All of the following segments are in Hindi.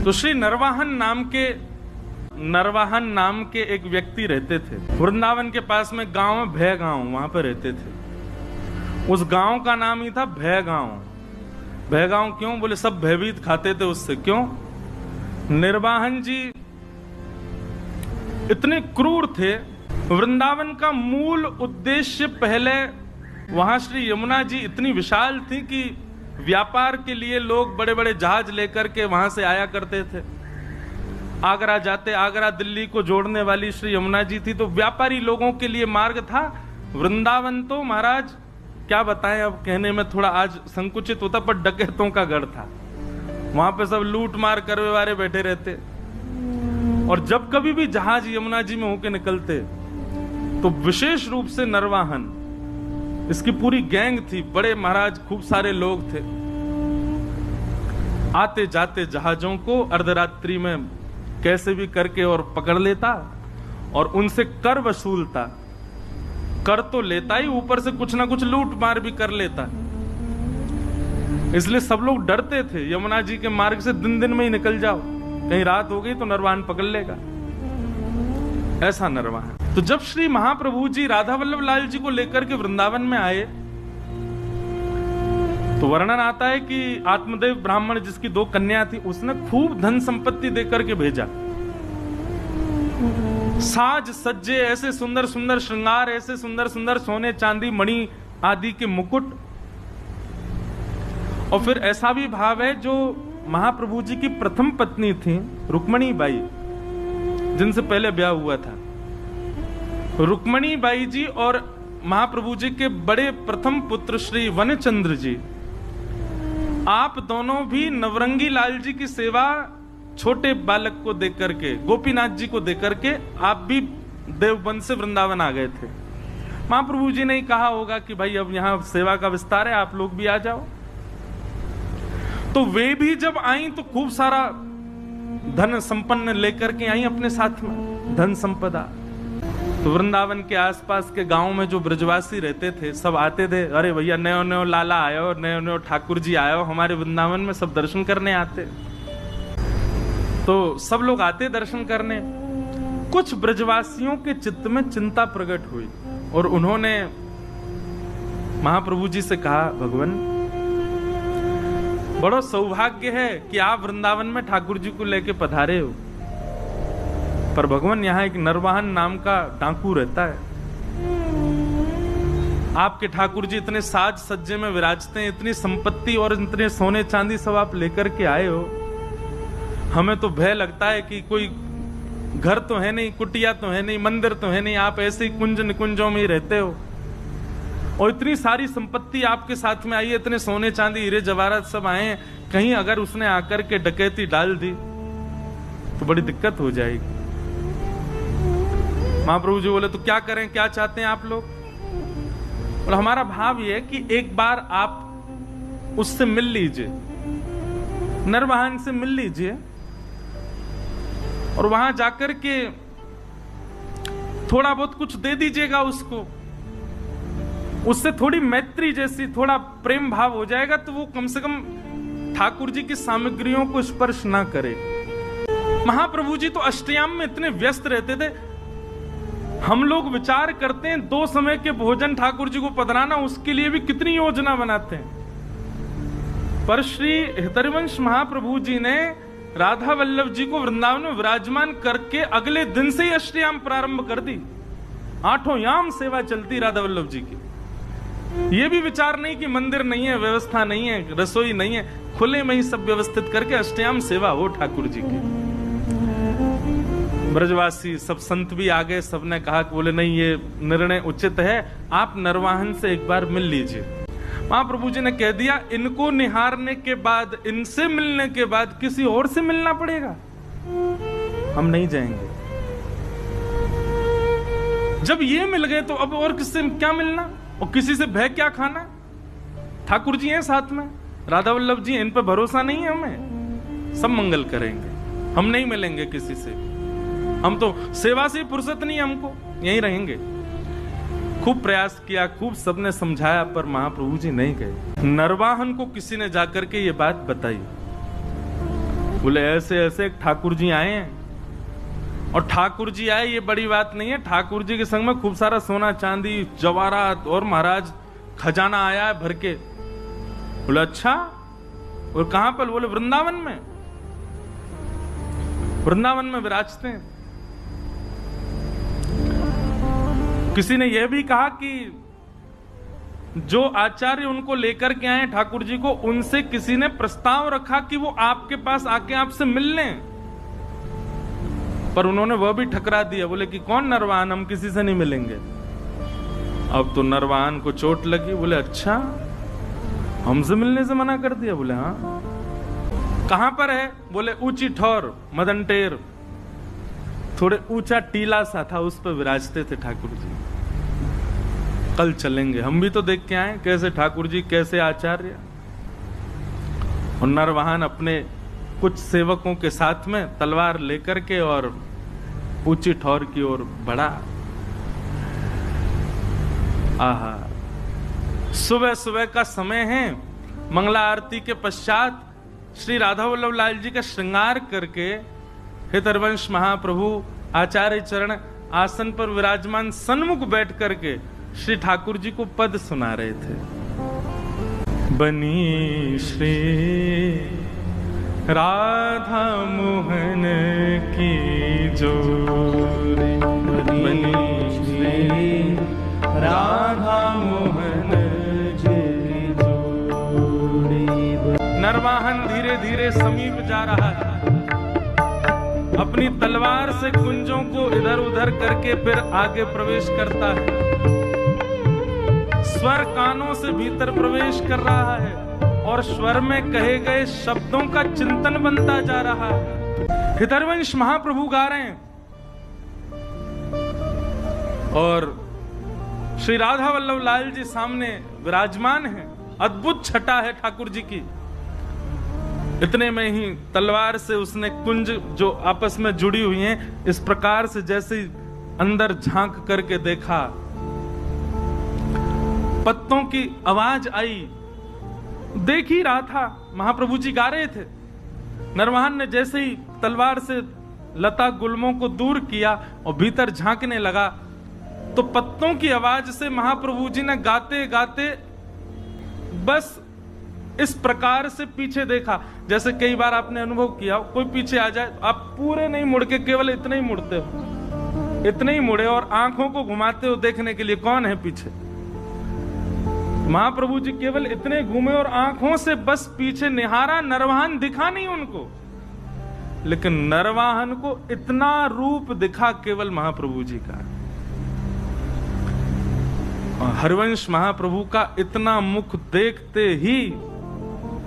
तो श्री नरवाहन नाम के एक व्यक्ति रहते थे वृंदावन के पास में, गांव में भय गांव, वहां पर रहते थे। उस गांव का नाम ही था भय गांव। भय गांव क्यों? बोले सब भयभीत खाते थे उससे। क्यों? निर्वाहन जी इतने क्रूर थे। वृंदावन का मूल उद्देश्य पहले, वहां श्री यमुना जी इतनी विशाल थी कि व्यापार के लिए लोग बड़े बड़े जहाज लेकर के वहां से आया करते थे। आगरा जाते, आगरा दिल्ली को जोड़ने वाली श्री यमुना जी थी, तो व्यापारी लोगों के लिए मार्ग था। वृंदावन तो महाराज क्या बताएं, अब कहने में थोड़ा आज संकुचित होता, पर डकैतों का गढ़ था। वहां पे सब लूट मार करने वाले बैठे रहते, और जब कभी भी जहाज यमुना जी में होके निकलते तो विशेष रूप से नरवाहन, इसकी पूरी गैंग थी, बड़े महाराज खूब सारे लोग थे। आते जाते जहाजों को अर्धरात्रि में कैसे भी करके और पकड़ लेता और उनसे कर वसूलता। कर तो लेता ही, ऊपर से कुछ ना कुछ लूट मार भी कर लेता। इसलिए सब लोग डरते थे यमुना जी के मार्ग से, दिन दिन में ही निकल जाओ, कहीं रात हो गई तो नरवाहन पकड़ लेगा। ऐसा नरवाहन। तो जब श्री महाप्रभु जी राधा वल्लभ लाल जी को लेकर के वृंदावन में आए, तो वर्णन आता है कि आत्मदेव ब्राह्मण जिसकी 2 कन्या थी, उसने खूब धन संपत्ति देकर के भेजा। साज सज्जे, ऐसे सुंदर सुंदर श्रृंगार, ऐसे सुंदर सुंदर सोने चांदी मणि आदि के मुकुट। और फिर ऐसा भी भाव है, जो महाप्रभु जी की प्रथम पत्नी थी रुक्मणी बाई, जिनसे पहले ब्याह हुआ था, रुक्मणी बाई जी और महाप्रभु जी के बड़े प्रथम पुत्र श्री वनचंद्र जी, आप दोनों भी नवरंगी लाल जी की सेवा छोटे बालक को देकर के, गोपीनाथ जी को देकर के, आप भी देवबंद से वृंदावन आ गए थे। महाप्रभु जी ने ही कहा होगा कि भाई अब यहां सेवा का विस्तार है, आप लोग भी आ जाओ। तो वे भी जब आई तो खूब सारा धन संपन्न लेकर के आई अपने साथ में, धन संपदा। तो वृंदावन के आसपास के गांव में जो ब्रजवासी रहते थे, सब आते थे, अरे भैया नयो नयो लाला आयो, नयो नयो ठाकुर जी आयो, हमारे वृंदावन में सब दर्शन करने आते। तो सब लोग आते दर्शन करने। कुछ ब्रजवासियों के चित्त में चिंता प्रकट हुई और उन्होंने महाप्रभु जी से कहा, भगवान बड़ा सौभाग्य है कि आप वृंदावन में ठाकुर जी को लेके पधारे हो, पर भगवान यहाँ एक नरवाहन नाम का डाकू रहता है। आपके ठाकुर जी इतने साज सज्जे में विराजते हैं, इतनी संपत्ति और इतने सोने चांदी सब आप लेकर के आए हो। हमें तो भय लगता है कि कोई घर तो है नहीं, कुटिया तो है नहीं, मंदिर तो है नहीं, आप ऐसे ही कुंज निकुंजों में ही रहते हो, और इतनी सारी संपत्ति आपके साथ में आई है, इतने सोने चांदी हीरे जवाहरात सब आए हैं, कहीं अगर उसने आकर के डकैती डाल दी तो बड़ी दिक्कत हो जाएगी। महाप्रभु जी बोले, तो क्या करें, क्या चाहते हैं आप लोग? और हमारा भाव यह है कि एक बार आप उससे मिल लीजिए, नरवाहन से मिल लीजिए, और वहां जाकर के थोड़ा बहुत कुछ दे दीजिएगा उसको। उससे थोड़ी मैत्री जैसी, थोड़ा प्रेम भाव हो जाएगा, तो वो कम से कम ठाकुर जी की सामग्रियों को स्पर्श ना करे। महाप्रभु जी तो अष्टयाम में इतने व्यस्त रहते थे, हम लोग विचार करते हैं 2 समय के भोजन ठाकुर जी को पधराना, उसके लिए भी कितनी योजना बनाते हैं। पर श्री हितरिवंश महाप्रभु जी ने राधा वल्लभ जी को वृंदावन में विराजमान करके अगले दिन से ही अष्टयाम प्रारंभ कर दी। 8 याम सेवा चलती राधा वल्लभ जी की। ये भी विचार नहीं कि मंदिर नहीं है, व्यवस्था नहीं है, रसोई नहीं है, खुले में ही सब व्यवस्थित करके अष्टयाम सेवा हो ठाकुर जी की। ब्रजवासी सब संत भी आ गए, सबने कहा कि बोले नहीं, ये निर्णय उचित है, आप नरवाहन से एक बार मिल लीजिए। महाप्रभु जी ने कह दिया, इनको निहारने के बाद, इनसे मिलने के बाद किसी और से मिलना पड़ेगा, हम नहीं जाएंगे। जब ये मिल गए तो अब और किससे क्या मिलना, और किसी से भय क्या खाना। ठाकुर जी हैं साथ में, राधा वल्लभ जी, इन पर भरोसा नहीं है हमें, सब मंगल करेंगे, हम नहीं मिलेंगे किसी से, हम तो सेवा से फुर्सत नहीं, हमको यहीं रहेंगे। खूब प्रयास किया, खूब सबने समझाया, पर महाप्रभु जी नहीं गए। नरवाहन को किसी ने जाकर के ये बात बताई। बोले ऐसे ऐसे ठाकुर जी आए हैं। और ठाकुर जी आए ये बड़ी बात नहीं है, ठाकुर जी के संग में खूब सारा सोना चांदी जवाहरात और महाराज खजाना आया है भर के। बोले अच्छा, और कहां पर? बोले वृंदावन में, वृंदावन में विराजते हैं। किसी ने यह भी कहा कि जो आचार्य उनको लेकर के आए ठाकुर जी को, उनसे किसी ने प्रस्ताव रखा कि वो आपके पास आके आपसे मिल लें, पर उन्होंने वह भी ठकरा दिया। बोले कि कौन नरवाहन, हम किसी से नहीं मिलेंगे। अब तो नरवाहन को चोट लगी। बोले अच्छा, हमसे मिलने से मना कर दिया? बोले हाँ। कहां पर है? बोले ऊंची ठौर मदनटेर, थोड़े ऊंचा टीला सा था, उस पर विराजते थे ठाकुर जी। कल चलेंगे, हम भी तो देख के आए कैसे ठाकुर जी, कैसे आचार्य। और नरवाहन अपने कुछ सेवकों के साथ में तलवार लेकर के और ऊंची ठौर की ओर बढ़ा। आहा, सुबह सुबह का समय है, मंगला आरती के पश्चात श्री राधा वल्लभ लाल जी का श्रृंगार करके हितरवंश महाप्रभु आचार्य चरण आसन पर विराजमान सन्मुख बैठ करके श्री ठाकुर जी को पद सुना रहे थे। बनी श्री राधा मोहन की जोड़ी, बनी श्री राधा मोहन की जोड़ी। नरवाहन धीरे धीरे समीप जा रहा है, अपनी तलवार से कुंजों को इधर उधर करके फिर आगे प्रवेश करता है। स्वर कानों से भीतर प्रवेश कर रहा है और स्वर में कहे गए शब्दों का चिंतन बनता जा रहा है। हितरवंश महाप्रभु गा रहे हैं और श्री राधा वल्लभ लाल जी सामने विराजमान हैं। अद्भुत छटा है ठाकुर जी की। इतने में ही तलवार से उसने कुंज जो आपस में जुड़ी हुई हैं, इस प्रकार से जैसे अंदर झांक करके देखा, पत्तों की आवाज आई। देख ही रहा था, महाप्रभु जी गा रहे थे। नरवाहन ने जैसे ही तलवार से लता गुल्मों को दूर किया और भीतर झांकने लगा, तो पत्तों की आवाज से महाप्रभु जी ने गाते गाते बस इस प्रकार से पीछे देखा। जैसे कई बार आपने अनुभव किया, कोई पीछे आ जाए, आप पूरे नहीं मुड़ के केवल इतने ही मुड़ते हो, इतने ही मुड़े और आंखों को घुमाते हो देखने के लिए कौन है पीछे। महाप्रभु जी केवल इतने घूमे और आंखों से बस पीछे निहारा। नरवाहन दिखा नहीं उनको, लेकिन नरवाहन को इतना रूप दिखा केवल महाप्रभु जी का। हरिवंश महाप्रभु का इतना मुख देखते ही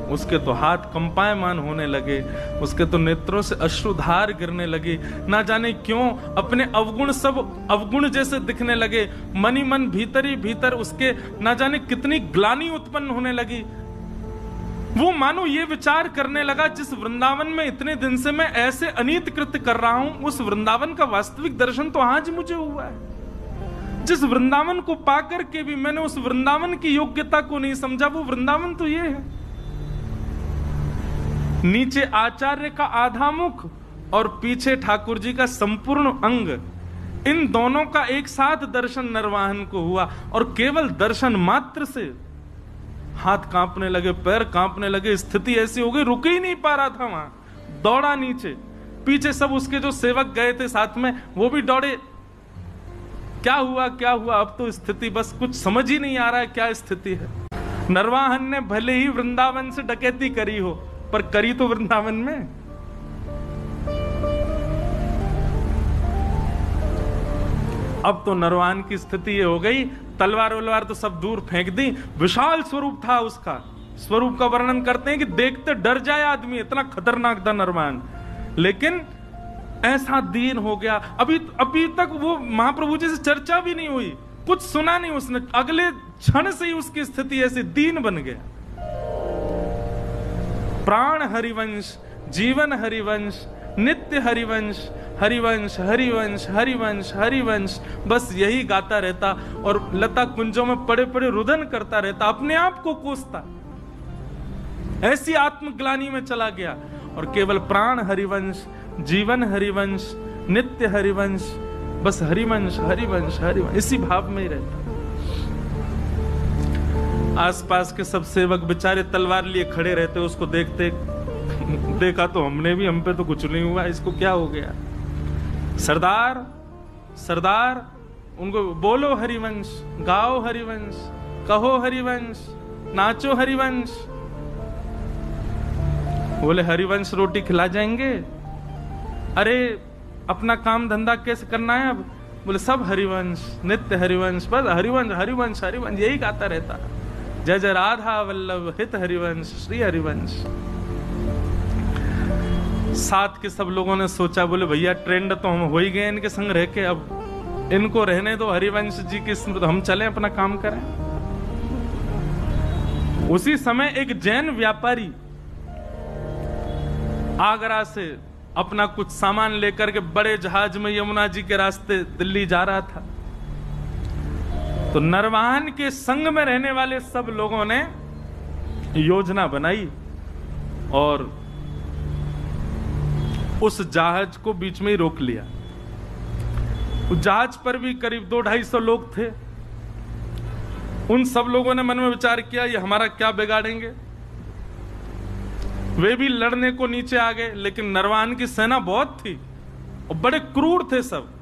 उसके तो हाथ कंपायमान होने लगे, उसके तो नेत्रों से अश्रुधार गिरने लगे। ना जाने क्यों अपने अवगुण सब अवगुण जैसे दिखने लगे। मनी मन भीतर ही भीतर उसके ना जाने कितनी ग्लानि उत्पन्न होने लगी। वो मानो ये विचार करने लगा, जिस वृंदावन में इतने दिन से मैं ऐसे अनीत कृत्य कर रहा हूं, उस वृंदावन का वास्तविक दर्शन तो आज मुझे हुआ है। जिस वृंदावन को पाकर के भी मैंने उस वृंदावन की योग्यता को नहीं समझा, वो वृंदावन तो ये है। नीचे आचार्य का आधा मुख और पीछे ठाकुर जी का संपूर्ण अंग, इन दोनों का एक साथ दर्शन नरवाहन को हुआ। और केवल दर्शन मात्र से हाथ कांपने लगे, पैर कांपने लगे, स्थिति ऐसी हो गई रुक ही नहीं पा रहा था वहां, दौड़ा नीचे। पीछे सब उसके जो सेवक गए थे साथ में, वो भी दौड़े। क्या हुआ क्या हुआ, अब तो स्थिति बस कुछ समझ ही नहीं आ रहा है क्या स्थिति है। नरवाहन ने भले ही वृंदावन से डकैती करी हो, पर करी तो वृंदावन में। अब तो नरवाहन की स्थिति ये हो गई, तलवार वलवार तो सब दूर फेंक दी। विशाल स्वरूप था उसका, स्वरूप का वर्णन करते हैं कि देखते डर जाए आदमी, इतना खतरनाक था नरवाहन। लेकिन ऐसा दीन हो गया, अभी तक वो महाप्रभु जी से चर्चा भी नहीं हुई, कुछ सुना नहीं उसने, अगले क्षण से ही उसकी स्थिति ऐसी दीन बन गया। प्राण हरिवंश, जीवन हरिवंश, नित्य हरिवंश, हरिवंश हरिवंश हरिवंश हरिवंश, बस यही गाता रहता और लता कुंजों में पड़े पड़े रुदन करता रहता, अपने आप को कोसता। ऐसी आत्मग्लानि में चला गया और केवल प्राण हरिवंश, जीवन हरिवंश, नित्य हरिवंश, बस हरिवंश हरिवंश हरिवंश, इसी भाव में ही रहता। आसपास के सब सेवक बेचारे तलवार लिए खड़े रहते, उसको देखते, देखा तो हमने भी, हम पे तो कुछ नहीं हुआ, इसको क्या हो गया। सरदार सरदार, उनको बोलो हरिवंश, गाओ हरिवंश, कहो हरिवंश, नाचो हरिवंश। बोले हरिवंश रोटी खिला जाएंगे? अरे अपना काम धंधा कैसे करना है अब? बोले सब हरिवंश, नित्य हरिवंश, बस हरिवंश हरिवंश हरिवंश, यही गाता रहता। जय जय राधा वल्लभ हित हरिवंश, श्री हरिवंश। साथ के सब लोगों ने सोचा, बोले भैया ट्रेंड तो हम हो ही गए इनके संग रह के, अब इनको रहने दो, हरिवंश जी की स्मृति, हम चलें अपना काम करें। उसी समय एक जैन व्यापारी आगरा से अपना कुछ सामान लेकर के बड़े जहाज में यमुना जी के रास्ते दिल्ली जा रहा था। तो नरवाहन के संग में रहने वाले सब लोगों ने योजना बनाई और उस जहाज को बीच में ही रोक लिया। उस जहाज पर भी करीब 200-250 लोग थे। उन सब लोगों ने मन में विचार किया, ये हमारा क्या बिगाड़ेंगे। वे भी लड़ने को नीचे आ गए, लेकिन नरवाहन की सेना बहुत थी और बड़े क्रूर थे, सब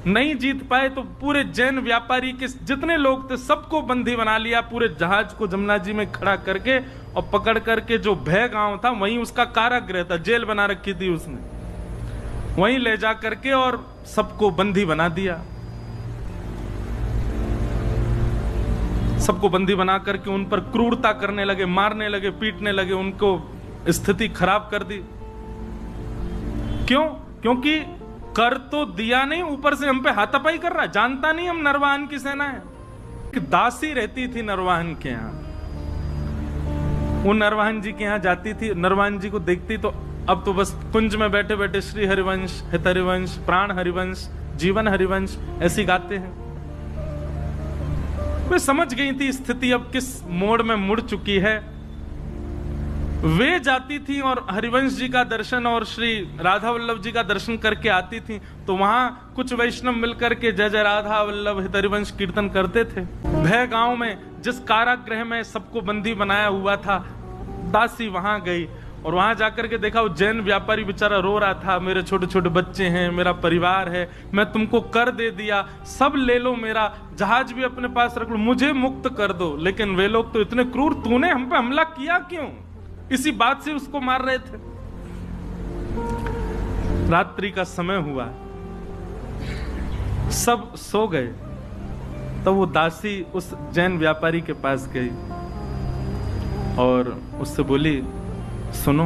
नहीं जीत पाए। तो पूरे जैन व्यापारी के जितने लोग थे सबको बंदी बना लिया, पूरे जहाज को जमुना जी में खड़ा करके और पकड़ करके जो भय गांव था वहीं उसका कारागृह था, जेल बना रखी थी उसने, वहीं ले जा करके और सबको बंदी बना दिया। सबको बंदी बना करके उन पर क्रूरता करने लगे, मारने लगे, पीटने लगे, उनको स्थिति खराब कर दी। क्यों? क्योंकि कर तो दिया नहीं, ऊपर से हम पे हाथापाई कर रहा है, जानता नहीं हम नरवाहन की सेना है। कि दासी रहती थी नरवाहन के यहाँ, वो नरवाहन जी के यहाँ जाती थी, नरवाहन जी को देखती तो अब तो बस कुंज में बैठे बैठे श्री हरिवंश, हित हरिवंश, प्राण हरिवंश, जीवन हरिवंश ऐसी गाते हैं। वे समझ गई थी स्थिति अब किस मोड़ में मुड़ चुकी है। वे जाती थी और हरिवंश जी का दर्शन और श्री राधा वल्लभ जी का दर्शन करके आती थी, तो वहां कुछ वैष्णव मिलकर के जय जय राधा वल्लभ हित हरिवंश कीर्तन करते थे। भय गांव में जिस कारागृह में सबको बंदी बनाया हुआ था, दासी वहां गई और वहां जाकर के देखा वो जैन व्यापारी बेचारा रो रहा था, मेरे छोटे छोटे बच्चे हैं, मेरा परिवार है, मैं तुमको कर दे दिया, सब ले लो, मेरा जहाज भी अपने पास रख लो, मुझे मुक्त कर दो। लेकिन वे लोग तो इतने क्रूर, तूने हम पे हमला किया क्यों? इसी बात से उसको मार रहे थे। रात्रि का समय हुआ, सब सो गए, तो वो दासी उस जैन व्यापारी के पास गई और उससे बोली, सुनो,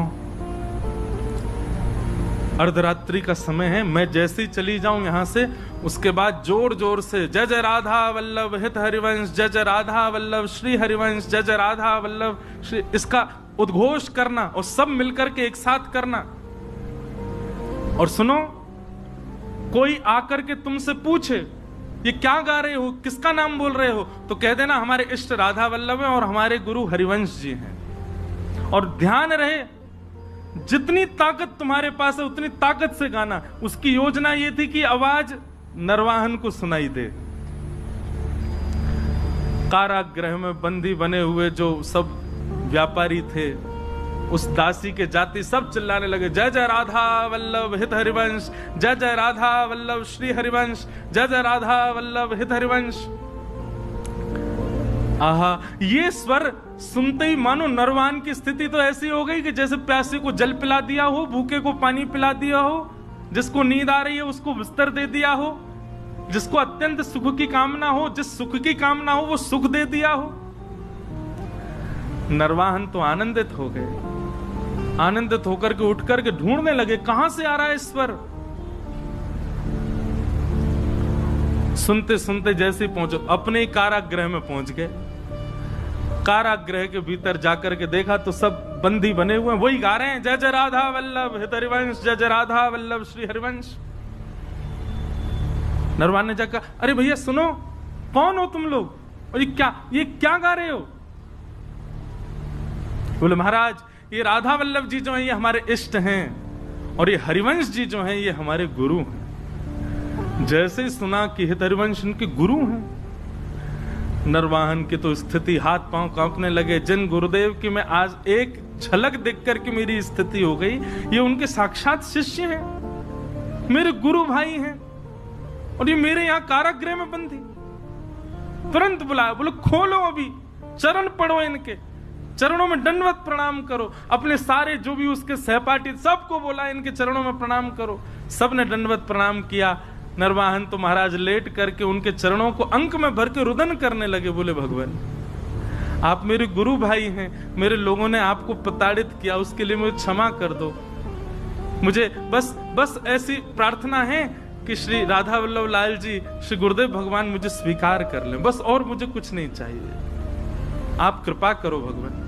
अर्धरात्रि का समय है, मैं जैसे ही चली जाऊं यहां से, उसके बाद जोर जोर से जय जय राधा वल्लभ हित हरिवंश, जय जय राधा वल्लभ श्री हरिवंश, जय जय राधा वल्लभ श्री, इसका उद्घोष करना और सब मिलकर के एक साथ करना। और सुनो, कोई आकर के तुमसे पूछे ये क्या गा रहे हो, किसका नाम बोल रहे हो, तो कह देना हमारे इष्ट राधा वल्लभ हैं और हमारे गुरु हरिवंश जी हैं। और ध्यान रहे, जितनी ताकत तुम्हारे पास है उतनी ताकत से गाना। उसकी योजना ये थी कि आवाज नरवाहन को सुनाई दे। कारागृह में बंदी बने हुए जो सब व्यापारी थे, उस दासी के जाति सब चिल्लाने लगे, जय जय राधा वल्लभ हित हरिवंश, जय जय राधा वल्लभ श्री हरिवंश, जय जय राधा वल्लभ हित हरिवंश। आहा, ये स्वर सुनते ही मानो नरवाहन की स्थिति तो ऐसी हो गई कि जैसे प्यासे को जल पिला दिया हो, भूखे को पानी पिला दिया हो, जिसको नींद आ रही है उसको बिस्तर दे दिया हो, जिसको अत्यंत सुख की कामना हो, जिस सुख की कामना हो वो सुख दे दिया हो। नरवाहन तो आनंदित हो गए, आनंदित होकर के उठ करके ढूंढने लगे कहां से आ रहा है स्वर। सुनते सुनते जैसे पहुंचो, अपने ही कारागृह में पहुंच गए। कारागृह के भीतर जाकर के देखा तो सब बंदी बने हुए हैं, वही गा रहे हैं, जय जय राधा वल्लभ हित हरिवंश, जय जय राधा वल्लभ श्री हरिवंश। नरवाहन ने जाकर, अरे भैया सुनो, कौन हो तुम लोग और ये क्या गा रहे हो? बोले महाराज, ये राधा वल्लभ जी जो हैं ये हमारे इष्ट हैं और ये हरिवंश जी जो हैं ये हमारे गुरु हैं। जैसे सुना कि हित हरिवंश उनके गुरु हैं, नरवाहन की तो स्थिति, हाथ पांव कांपने लगे। जिन गुरुदेव की मैं आज एक झलक देख करके मेरी स्थिति हो गई, ये उनके साक्षात शिष्य हैं, मेरे गुरु भाई हैं और ये मेरे यहां कारागृह में बंदी। तुरंत बुलाया, बोलो खोलो, अभी चरण पढ़ो, इनके चरणों में दंडवत प्रणाम करो। अपने सारे जो भी उसके सहपाठी सबको बोला इनके चरणों में प्रणाम करो। सबने दंडवत प्रणाम किया। नरवाहन तो महाराज लेट करके उनके चरणों को अंक में भर के रुदन करने लगे। बोले भगवान आप मेरे गुरु भाई हैं, मेरे लोगों ने आपको प्रताड़ित किया, उसके लिए मुझे क्षमा कर दो। मुझे बस ऐसी प्रार्थना है कि श्री राधा वल्लभ लाल जी, श्री गुरुदेव भगवान मुझे स्वीकार कर लें, बस और मुझे कुछ नहीं चाहिए, आप कृपा करो भगवान।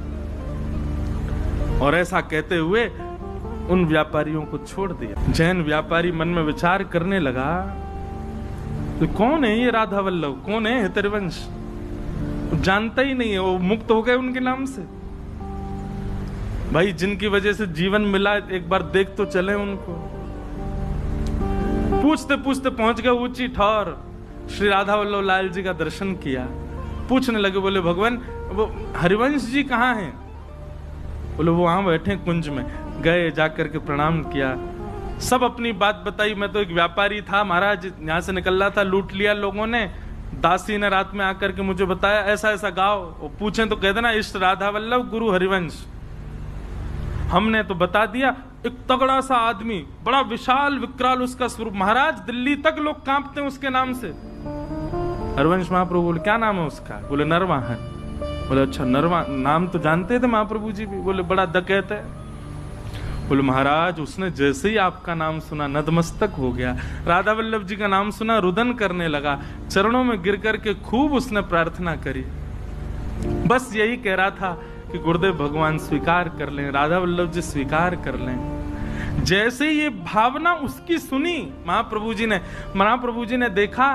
और ऐसा कहते हुए उन व्यापारियों को छोड़ दिया। जैन व्यापारी मन में विचार करने लगा, तो कौन है ये राधा वल्लभ, कौन है हितरिवंश? जानता ही नहीं है, वो मुक्त हो गए उनके नाम से। भाई जिनकी वजह से जीवन मिला, एक बार देख तो चले उनको। पूछते पूछते पहुंच गए ऊंची ठौर, श्री राधा वल्लभ लाल जी का दर्शन किया। पूछने लगे, बोले भगवान वो हरिवंश जी कहाँ हैं? बोले वो वहां बैठे कुंज में। गए, जाकर के प्रणाम किया, सब अपनी बात बताई। मैं तो एक व्यापारी था महाराज, यहाँ से निकल रहा था, लूट लिया लोगों ने। दासी ने रात में आकर के मुझे बताया ऐसा ऐसा गाओ, वो पूछे तो कह देना इष्ट राधा वल्लभ गुरु हरिवंश। हमने तो बता दिया। एक तगड़ा सा आदमी, बड़ा विशाल विकराल उसका स्वरूप, महाराज दिल्ली तक लोग कांपते हैं उसके नाम से। हरिवंश महाप्रभु बोले क्या नाम है उसका? बोले नरवाहन। बोले अच्छा नरवाहन, नाम तो जानते थे महाप्रभु जी भी। बोले बड़ा डकैत है। बोले महाराज उसने जैसे ही आपका नाम सुना नतमस्तक हो गया, राधा वल्लभ जी का नाम सुना रुदन करने लगा, चरणों में गिर करके खूब उसने प्रार्थना करी। बस यही कह रहा था कि गुरुदेव भगवान स्वीकार कर लें, राधा वल्लभ जी स्वीकार कर लें। जैसे ये भावना उसकी सुनी महाप्रभु जी ने देखा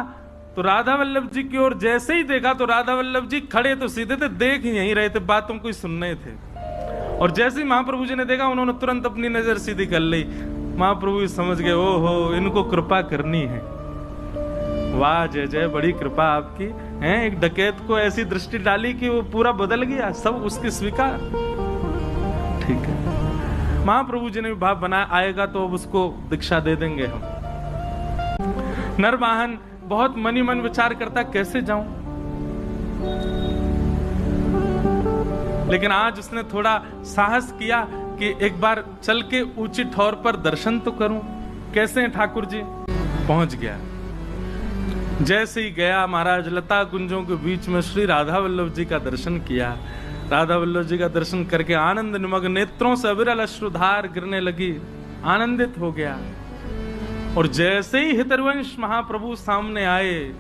तो राधा वल्लभ जी की ओर जैसे ही देखा तो राधा वल्लभ जी खड़े तो सीधे थे, देख ही यहीं रहे थे, बातों को ही सुन रहे थे। और जैसे ही महाप्रभु जी ने देखा उन्होंने तुरंत अपनी नजर सीधी कर ली। महाप्रभु समझ गए, ओहो इनको कृपा करनी है। वाह जय जय, बड़ी कृपा आपकी है। एक डकैत को ऐसी दृष्टि डाली कि वो पूरा बदल गया, सब उसकी स्वीकार। ठीक है, महाप्रभु जी ने भी भाव बनाया, आएगा तो अब उसको दीक्षा दे देंगे हम। नरवाहन बहुत मनी मन विचार करता कैसे जाऊं, लेकिन आज उसने थोड़ा साहस किया कि एक बार चल के ऊंची ठौर पर दर्शन तो करूं। कैसे हैं ठाकुर जी? पहुंच गया। जैसे ही गया महाराज लता कुंजों के बीच में श्री राधा वल्लभ जी का दर्शन किया। राधा वल्लभ जी का दर्शन करके आनंद निमग्न नेत्रों से अविरल अश्रुधार गिरने लगी, आनंदित हो गया। और जैसे ही हितरवंश महाप्रभु सामने आए,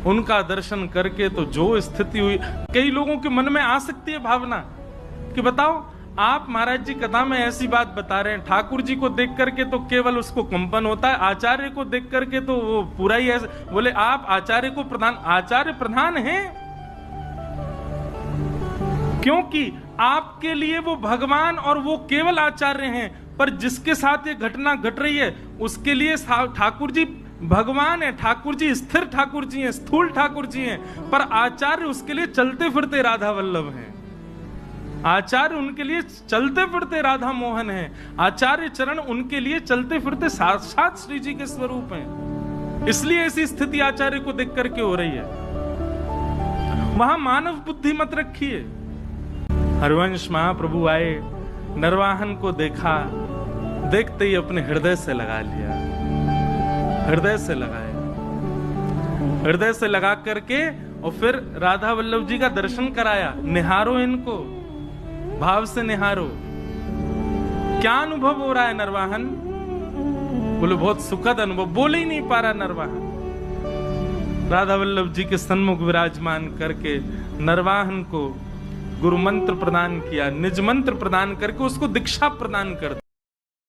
उनका दर्शन करके तो जो स्थिति हुई, कई लोगों के मन में आ सकती है भावना कि बताओ आप महाराज जी कथा में ऐसी बात बता रहे हैं, ठाकुर जी को देख करके तो केवल उसको कंपन होता है, आचार्य को देख करके तो वो पूरा ही ऐसे। बोले आप आचार्य को आचार्य प्रधान हैं, क्योंकि आपके लिए वो भगवान और वो केवल आचार्य हैं, पर जिसके साथ ये घटना घट रही है उसके लिए ठाकुर जी भगवान है, ठाकुर जी स्थिर ठाकुर जी हैं, स्थूल ठाकुर जी हैं, पर आचार्य उसके लिए चलते फिरते राधा वल्लभ हैं। आचार्य उनके लिए चलते फिरते राधा मोहन है। आचार्य चरण उनके लिए चलते फिरते साक्षात श्री जी के स्वरूप हैं। इसलिए ऐसी स्थिति आचार्य को देख करके हो रही है। वहां मानव बुद्धि मत रखिए। हरिवंश महाप्रभु आए, नरवाहन को देखा, देखते ही अपने हृदय से लगा लिया, हृदय से लगाया, हृदय से लगा करके और फिर राधा वल्लभ जी का दर्शन कराया। निहारो इनको, भाव से निहारो। क्या अनुभव हो रहा है नरवाहन? बोले बहुत सुखद अनुभव। बोले ही नहीं पा रहा नरवाहन। राधा वल्लभ जी के सन्मुख विराजमान करके नरवाहन को गुरु मंत्र प्रदान किया, निज मंत्र प्रदान करके उसको दीक्षा प्रदान कर